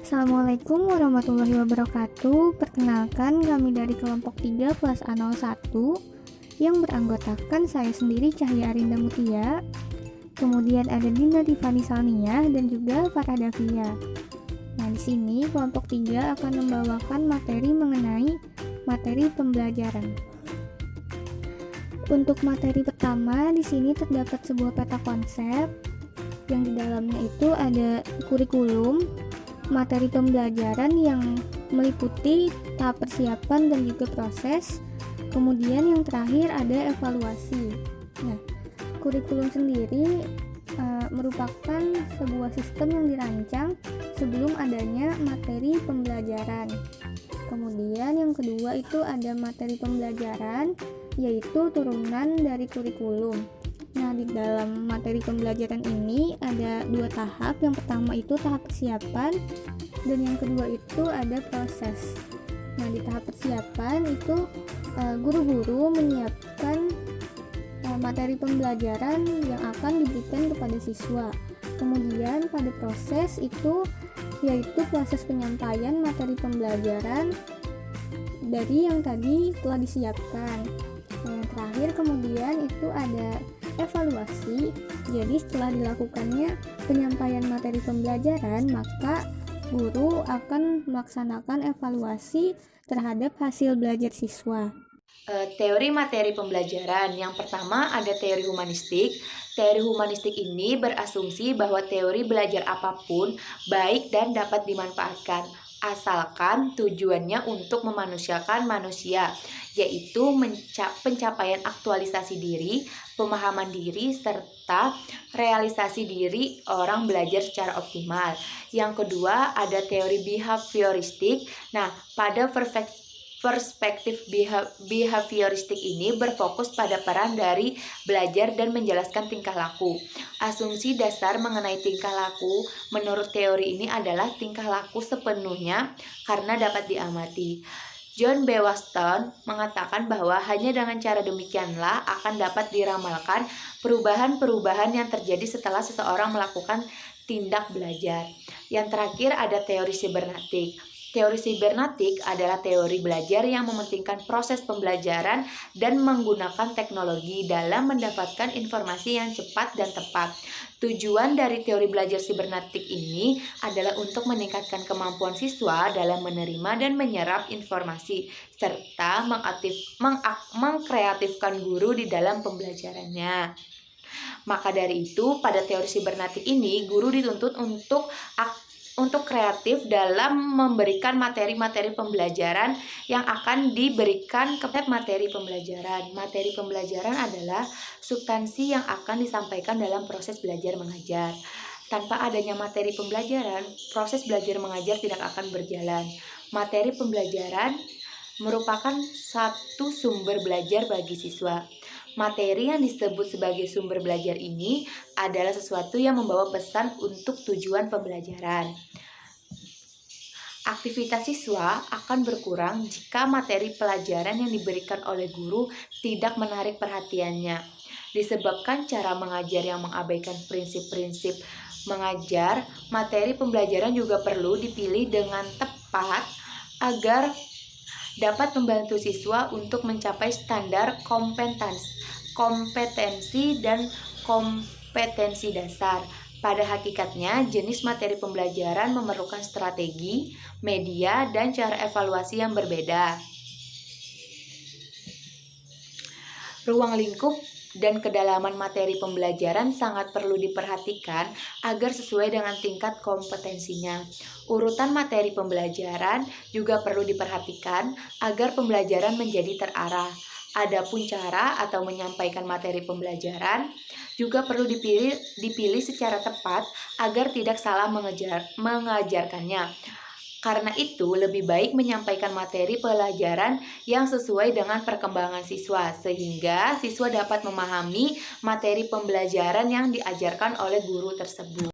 Assalamualaikum warahmatullahi wabarakatuh. Perkenalkan, kami dari kelompok 3 kelas A01 yang beranggotakan saya sendiri Cahya Arinda Mutia, kemudian ada Dinda Tiffany Salniah dan juga Farah Davia. Nah, di sini kelompok 3 akan membawakan materi mengenai materi pembelajaran. Untuk materi pertama, di sini terdapat sebuah peta konsep yang di dalamnya itu ada kurikulum, materi pembelajaran yang meliputi tahap persiapan dan juga proses. Kemudian yang terakhir ada evaluasi. Nah, kurikulum sendiri merupakan sebuah sistem yang dirancang sebelum adanya materi pembelajaran. Kemudian yang kedua itu ada materi pembelajaran, yaitu turunan dari kurikulum. Nah, di dalam materi pembelajaran ini ada dua tahap. Yang pertama itu tahap persiapan dan yang kedua itu ada proses. Nah, di tahap persiapan itu guru-guru menyiapkan materi pembelajaran yang akan diberikan kepada siswa. Kemudian pada proses itu yaitu proses penyampaian materi pembelajaran dari yang tadi telah disiapkan. Nah, yang terakhir kemudian itu ada evaluasi. Jadi setelah dilakukannya penyampaian materi pembelajaran, maka guru akan melaksanakan evaluasi terhadap hasil belajar siswa. Teori materi pembelajaran. Yang pertama ada teori humanistik. Teori humanistik ini berasumsi bahwa teori belajar apapun baik dan dapat dimanfaatkan, asalkan tujuannya untuk memanusiakan manusia, yaitu pencapaian aktualisasi diri, pemahaman diri, serta realisasi diri orang belajar secara optimal. Yang kedua ada teori behavioristik. Nah, pada perspektif behavioristik ini berfokus pada peran dari belajar dan menjelaskan tingkah laku. Asumsi dasar mengenai tingkah laku menurut teori ini adalah tingkah laku sepenuhnya karena dapat diamati. John B. Watson mengatakan bahwa hanya dengan cara demikianlah akan dapat diramalkan perubahan-perubahan yang terjadi setelah seseorang melakukan tindak belajar. Yang terakhir ada teori sibernetik. Teori sibernetik adalah teori belajar yang mementingkan proses pembelajaran dan menggunakan teknologi dalam mendapatkan informasi yang cepat dan tepat. Tujuan dari teori belajar sibernetik ini adalah untuk meningkatkan kemampuan siswa dalam menerima dan menyerap informasi, serta mengkreatifkan guru di dalam pembelajarannya. Maka dari itu, pada teori sibernetik ini, guru dituntut untuk kreatif dalam memberikan materi-materi pembelajaran yang akan diberikan kepada materi pembelajaran. Materi pembelajaran adalah substansi yang akan disampaikan dalam proses belajar mengajar. Tanpa adanya materi pembelajaran, proses belajar mengajar tidak akan berjalan. Materi pembelajaran merupakan satu sumber belajar bagi siswa. Materi yang disebut sebagai sumber belajar ini adalah sesuatu yang membawa pesan untuk tujuan pembelajaran. Aktivitas siswa akan berkurang jika materi pelajaran yang diberikan oleh guru tidak menarik perhatiannya. Disebabkan cara mengajar yang mengabaikan prinsip-prinsip mengajar, materi pembelajaran juga perlu dipilih dengan tepat agar dapat membantu siswa untuk mencapai standar kompetensi dan kompetensi dasar. Pada hakikatnya, jenis materi pembelajaran memerlukan strategi, media, dan cara evaluasi yang berbeda. Ruang lingkup dan kedalaman materi pembelajaran sangat perlu diperhatikan agar sesuai dengan tingkat kompetensinya. Urutan materi pembelajaran juga perlu diperhatikan agar pembelajaran menjadi terarah. Adapun cara atau menyampaikan materi pembelajaran juga perlu dipilih secara tepat agar tidak salah mengajarkannya. Karena itu, lebih baik menyampaikan materi pelajaran yang sesuai dengan perkembangan siswa, sehingga siswa dapat memahami materi pembelajaran yang diajarkan oleh guru tersebut.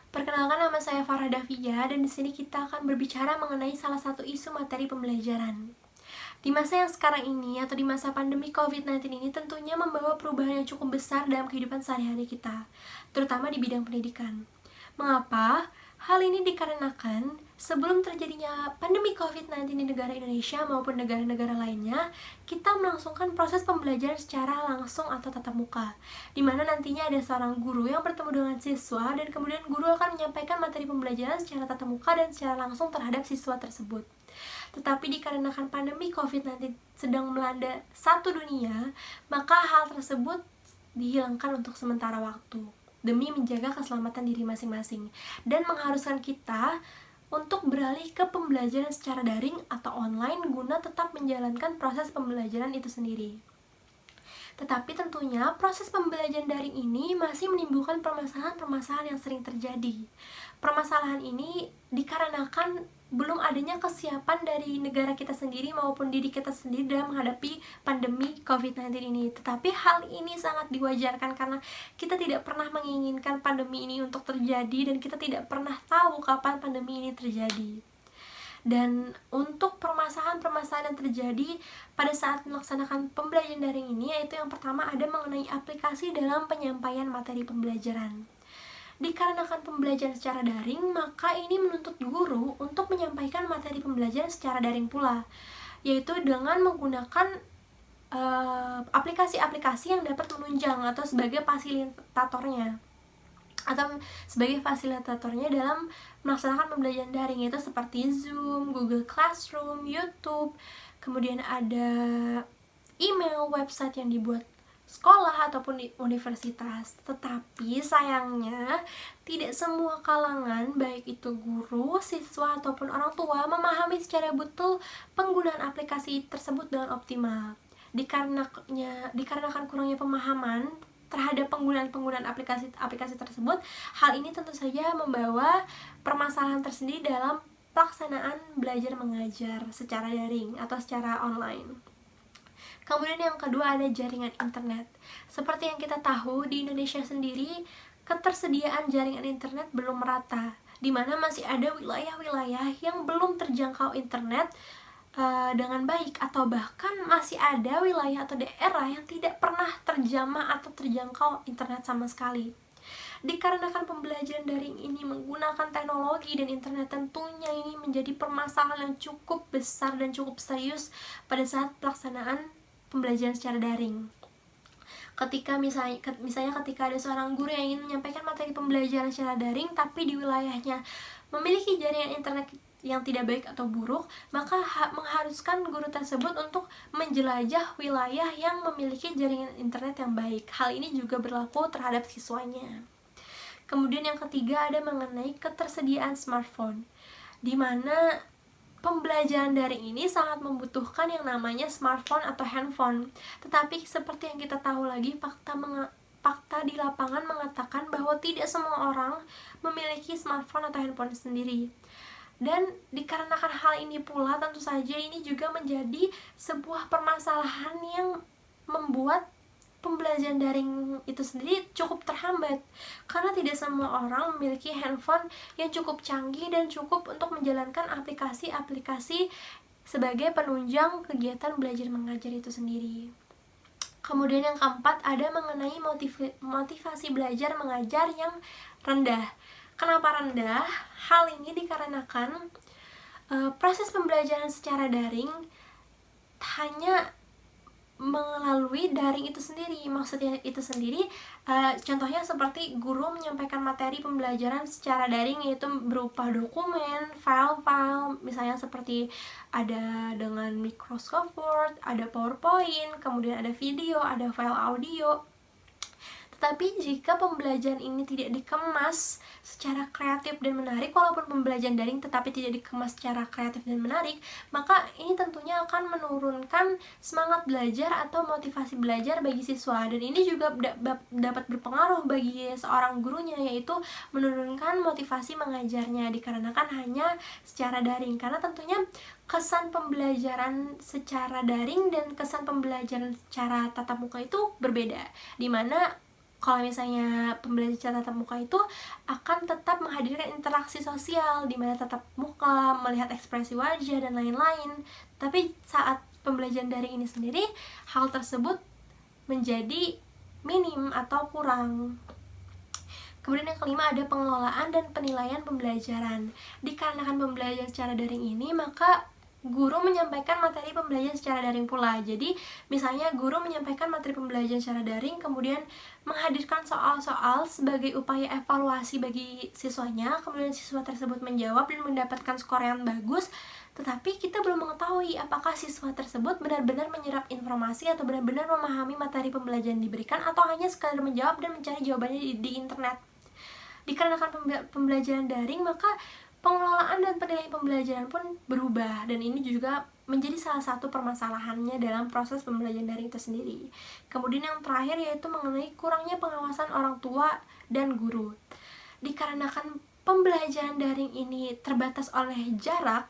Perkenalkan, nama saya Farah Davia, dan di sini kita akan berbicara mengenai salah satu isu materi pembelajaran. Di masa yang sekarang ini atau di masa pandemi COVID-19 ini tentunya membawa perubahan yang cukup besar dalam kehidupan sehari-hari kita, terutama di bidang pendidikan. Mengapa? Hal ini dikarenakan sebelum terjadinya pandemi COVID-19 di negara Indonesia maupun negara-negara lainnya, kita melangsungkan proses pembelajaran secara langsung atau tatap muka, di mana nantinya ada seorang guru yang bertemu dengan siswa dan kemudian guru akan menyampaikan materi pembelajaran secara tatap muka dan secara langsung terhadap siswa tersebut. Tetapi dikarenakan pandemi COVID-19 sedang melanda satu dunia, maka hal tersebut dihilangkan untuk sementara waktu demi menjaga keselamatan diri masing-masing dan mengharuskan kita untuk beralih ke pembelajaran secara daring atau online guna tetap menjalankan proses pembelajaran itu sendiri. Tetapi tentunya proses pembelajaran daring ini masih menimbulkan permasalahan-permasalahan yang sering terjadi. Permasalahan ini dikarenakan belum adanya kesiapan dari negara kita sendiri maupun diri kita sendiri dalam menghadapi pandemi COVID-19 ini. Tetapi hal ini sangat diwajarkan karena kita tidak pernah menginginkan pandemi ini untuk terjadi dan kita tidak pernah tahu kapan pandemi ini terjadi. Dan untuk permasalahan-permasalahan yang terjadi pada saat melaksanakan pembelajaran daring ini, yaitu yang pertama ada mengenai aplikasi dalam penyampaian materi pembelajaran. Dikarenakan pembelajaran secara daring, maka ini menuntut guru untuk menyampaikan materi pembelajaran secara daring pula, yaitu dengan menggunakan aplikasi-aplikasi yang dapat menunjang atau sebagai fasilitatornya dalam melaksanakan pembelajaran daring, yaitu seperti Zoom, Google Classroom, YouTube, kemudian ada email, website yang dibuat sekolah ataupun di universitas. Tetapi sayangnya tidak semua kalangan, baik itu guru, siswa ataupun orang tua, memahami secara betul penggunaan aplikasi tersebut dengan optimal. Dikarenakan kurangnya pemahaman terhadap penggunaan aplikasi tersebut, hal ini tentu saja membawa permasalahan tersendiri dalam pelaksanaan belajar mengajar secara daring atau secara online. Kemudian yang kedua ada jaringan internet. Seperti yang kita tahu, di Indonesia sendiri ketersediaan jaringan internet belum merata, di mana masih ada wilayah-wilayah yang belum terjangkau internet dengan baik, atau bahkan masih ada wilayah atau daerah yang tidak pernah terjamah atau terjangkau internet sama sekali. Dikarenakan pembelajaran daring ini menggunakan teknologi dan internet, tentunya ini menjadi permasalahan yang cukup besar dan cukup serius pada saat pelaksanaan pembelajaran secara daring. Ketika misalnya ketika ada seorang guru yang ingin menyampaikan materi pembelajaran secara daring tapi di wilayahnya memiliki jaringan internet yang tidak baik atau buruk, maka mengharuskan guru tersebut untuk menjelajah wilayah yang memiliki jaringan internet yang baik. Hal ini juga berlaku terhadap siswanya. Kemudian yang ketiga ada mengenai ketersediaan smartphone, di mana pembelajaran daring ini sangat membutuhkan yang namanya smartphone atau handphone. Tetapi seperti yang kita tahu lagi, fakta di lapangan mengatakan bahwa tidak semua orang memiliki smartphone atau handphone sendiri. Dan dikarenakan hal ini pula, tentu saja ini juga menjadi sebuah permasalahan yang membuat pembelajaran daring itu sendiri cukup terhambat, karena tidak semua orang memiliki handphone yang cukup canggih dan cukup untuk menjalankan aplikasi-aplikasi sebagai penunjang kegiatan belajar mengajar itu sendiri. Kemudian yang keempat ada mengenai motivasi belajar mengajar yang rendah. Kenapa rendah? Hal ini dikarenakan proses pembelajaran secara daring hanya melalui daring itu sendiri. Maksudnya itu sendiri, contohnya seperti guru menyampaikan materi pembelajaran secara daring, yaitu berupa dokumen, file-file, misalnya seperti ada dengan Microsoft Word, ada PowerPoint, kemudian ada video, ada file audio. Tetapi jika pembelajaran ini tidak dikemas secara kreatif dan menarik, walaupun pembelajaran daring tetapi tidak dikemas secara kreatif dan menarik, maka ini tentunya akan menurunkan semangat belajar atau motivasi belajar bagi siswa. Dan ini juga dapat berpengaruh bagi seorang gurunya, yaitu menurunkan motivasi mengajarnya dikarenakan hanya secara daring. Karena tentunya kesan pembelajaran secara daring dan kesan pembelajaran secara tatap muka itu berbeda, dimana kalau misalnya pembelajaran secara tatap muka itu akan tetap menghadirkan interaksi sosial, di mana tatap muka, melihat ekspresi wajah, dan lain-lain. Tapi saat pembelajaran daring ini sendiri, hal tersebut menjadi minim atau kurang. Kemudian yang kelima ada pengelolaan dan penilaian pembelajaran. Dikarenakan pembelajaran secara daring ini, maka guru menyampaikan materi pembelajaran secara daring pula. Jadi, misalnya guru menyampaikan materi pembelajaran secara daring, kemudian menghadirkan soal-soal sebagai upaya evaluasi bagi siswanya, kemudian siswa tersebut menjawab dan mendapatkan skor yang bagus, tetapi kita belum mengetahui apakah siswa tersebut benar-benar menyerap informasi atau benar-benar memahami materi pembelajaran diberikan, atau hanya sekadar menjawab dan mencari jawabannya di internet. Dikarenakan pembelajaran daring, maka pengelolaan dan penilaian pembelajaran pun berubah, dan ini juga menjadi salah satu permasalahannya dalam proses pembelajaran daring itu sendiri. Kemudian yang terakhir yaitu mengenai kurangnya pengawasan orang tua dan guru. Dikarenakan pembelajaran daring ini terbatas oleh jarak,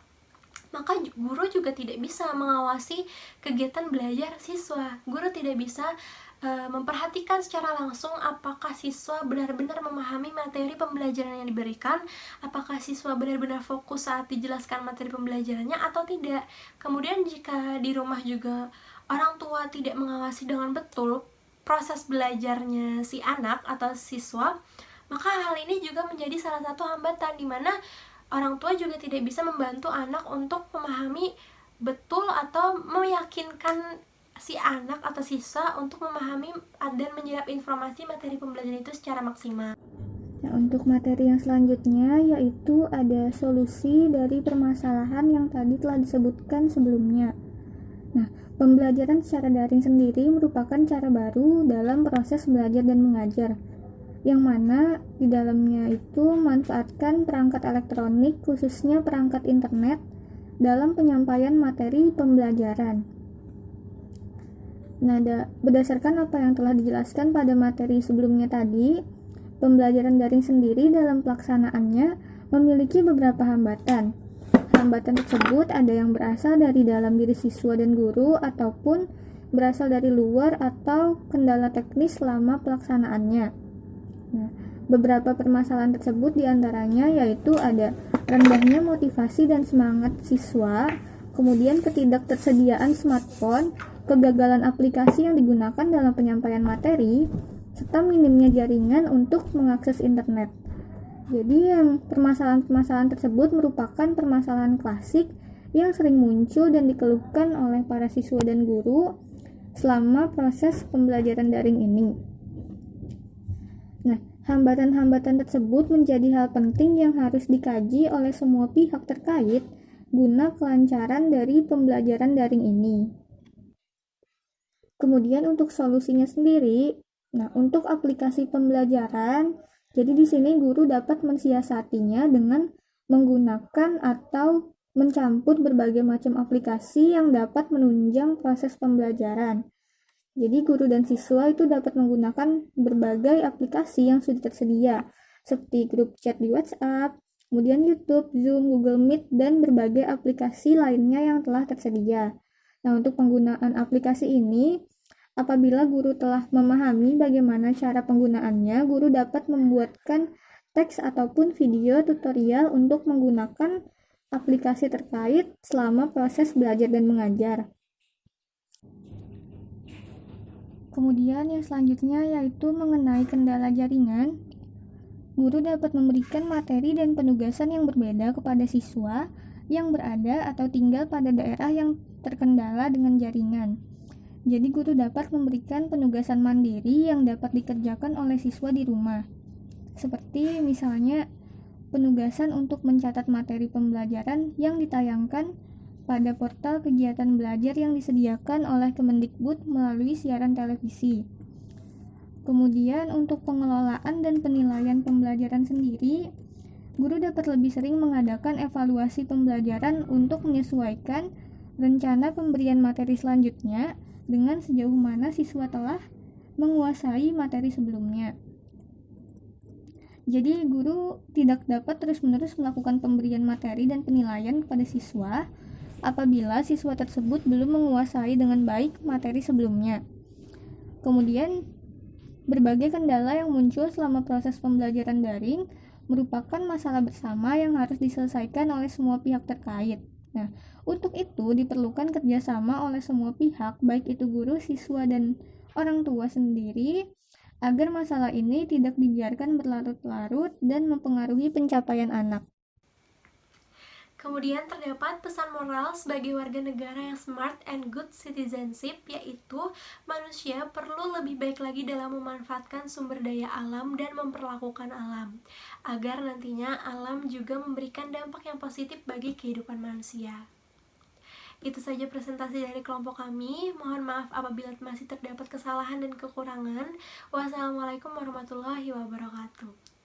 maka guru juga tidak bisa mengawasi kegiatan belajar siswa. Guru tidak bisa memperhatikan secara langsung apakah siswa benar-benar memahami materi pembelajaran yang diberikan, apakah siswa benar-benar fokus saat dijelaskan materi pembelajarannya atau tidak. Kemudian jika di rumah juga orang tua tidak mengawasi dengan betul proses belajarnya si anak atau siswa, maka hal ini juga menjadi salah satu hambatan di mana orang tua juga tidak bisa membantu anak untuk memahami betul atau meyakinkan si anak atau siswa untuk memahami dan menyerap informasi materi pembelajaran itu secara maksimal. Nah, untuk materi yang selanjutnya yaitu ada solusi dari permasalahan yang tadi telah disebutkan sebelumnya. Nah, pembelajaran secara daring sendiri merupakan cara baru dalam proses belajar dan mengajar, yang mana di dalamnya itu memanfaatkan perangkat elektronik, khususnya perangkat internet, dalam penyampaian materi pembelajaran. Nah, berdasarkan apa yang telah dijelaskan pada materi sebelumnya tadi, pembelajaran daring sendiri dalam pelaksanaannya memiliki beberapa hambatan. Hambatan tersebut ada yang berasal dari dalam diri siswa dan guru, ataupun berasal dari luar atau kendala teknis selama pelaksanaannya. Nah, beberapa permasalahan tersebut diantaranya yaitu ada rendahnya motivasi dan semangat siswa, kemudian ketidaktersediaan smartphone, kegagalan aplikasi yang digunakan dalam penyampaian materi, serta minimnya jaringan untuk mengakses internet. Jadi yang permasalahan-permasalahan tersebut merupakan permasalahan klasik yang sering muncul dan dikeluhkan oleh para siswa dan guru selama proses pembelajaran daring ini. Nah, hambatan-hambatan tersebut menjadi hal penting yang harus dikaji oleh semua pihak terkait guna kelancaran dari pembelajaran daring ini. Kemudian untuk solusinya sendiri, nah untuk aplikasi pembelajaran, jadi di sini guru dapat mensiasatinya dengan menggunakan atau mencampur berbagai macam aplikasi yang dapat menunjang proses pembelajaran. Jadi guru dan siswa itu dapat menggunakan berbagai aplikasi yang sudah tersedia, seperti grup chat di WhatsApp, kemudian YouTube, Zoom, Google Meet, dan berbagai aplikasi lainnya yang telah tersedia. Nah, untuk penggunaan aplikasi ini, apabila guru telah memahami bagaimana cara penggunaannya, guru dapat membuatkan teks ataupun video tutorial untuk menggunakan aplikasi terkait selama proses belajar dan mengajar. Kemudian yang selanjutnya yaitu mengenai kendala jaringan. Guru dapat memberikan materi dan penugasan yang berbeda kepada siswa yang berada atau tinggal pada daerah yang terkendala dengan jaringan. Jadi guru dapat memberikan penugasan mandiri yang dapat dikerjakan oleh siswa di rumah. Seperti misalnya penugasan untuk mencatat materi pembelajaran yang ditayangkan pada portal kegiatan belajar yang disediakan oleh Kemendikbud melalui siaran televisi. Kemudian untuk pengelolaan dan penilaian pembelajaran sendiri, guru dapat lebih sering mengadakan evaluasi pembelajaran untuk menyesuaikan rencana pemberian materi selanjutnya dengan sejauh mana siswa telah menguasai materi sebelumnya. Jadi guru tidak dapat terus-menerus melakukan pemberian materi dan penilaian kepada siswa apabila siswa tersebut belum menguasai dengan baik materi sebelumnya. Kemudian, berbagai kendala yang muncul selama proses pembelajaran daring merupakan masalah bersama yang harus diselesaikan oleh semua pihak terkait. Nah, untuk itu diperlukan kerjasama oleh semua pihak, baik itu guru, siswa, dan orang tua sendiri, agar masalah ini tidak dibiarkan berlarut-larut dan mempengaruhi pencapaian anak. Kemudian terdapat pesan moral sebagai warga negara yang smart and good citizenship, yaitu manusia perlu lebih baik lagi dalam memanfaatkan sumber daya alam dan memperlakukan alam, agar nantinya alam juga memberikan dampak yang positif bagi kehidupan manusia. Itu saja presentasi dari kelompok kami. Mohon maaf apabila masih terdapat kesalahan dan kekurangan. Wassalamualaikum warahmatullahi wabarakatuh.